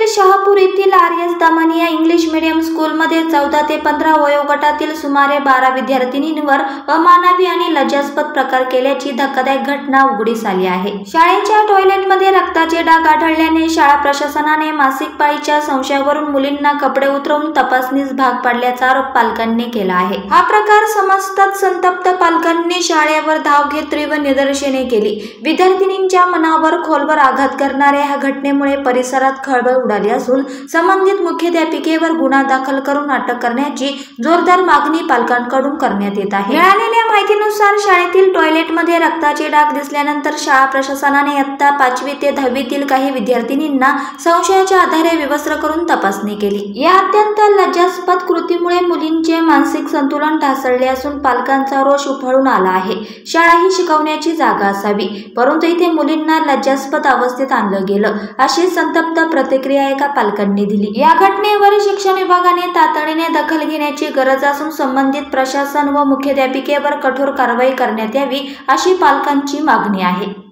पुण्यातील शहापूर येथील आर्यस दामानिया English medium स्कूलमध्ये 14 ते 15 वयोगटातील सुमारे 12 विद्यार्थिनींवर अमानवी आणि लज्जास्पद प्रकार केल्याची धक्कादायक घटना उघडीस आली आहे। शाळेच्या टॉयलेटमध्ये रक्ताचे डाग आढळल्याने शाळा प्रशासनाने मासिक पाळीच्या संशयावरून मुलींना कपडे उतरवून तपासणीस भाग पाडल्याचा आरोप पालकांनी केला आहे। हा प्रकार समजताच संतप्त पालकांनी शाळेवर धाव घेत तीव्र निदर्शने केली। विद्यार्थिनींच्या मनावर खोलवर आघात करणाऱ्या ह्या घटनेमुळे परिसरात खळबळ उडाली असून संबंधित मुख्याध्यापिकेवर गुन्हा दाखल करून अटक करण्याची जोरदार मागणी पालकांकडून करण्यात येत आहे। मिळालेल्या माहितीनुसार शाळेतील टॉयलेटमध्ये रक्ताचे डाग दिसल्यानंतर शाळा प्रशासनाने इयत्ता 5वी ते 10वीतील काही विद्यार्थिनींना संशयाच्या आधारे विवस्त्र करून तपासणी केली। या अत्यंत लज्जास्पद कृतीमुळे मुलींचे मानसिक संतुलन ढासळले असून पालकांचा रोष उफाळून आला आहे। शाळा ही शिकवण्याची जागा असावी, परंतु इथे मुलींना लज्जास्पद अवस्थेत आणलं गेलं, अशी संतप्त प्रतिक्रिया एका पालकांनी दिली। या घटनेवर शिक्षण विभागाने तातडीने दखल घेण्याची गरज असून संबंधित प्रशासन व मुख्याध्यापिकेवर कठोर कारवाई करण्यात यावी, अशी पालकांची मागणी आहे।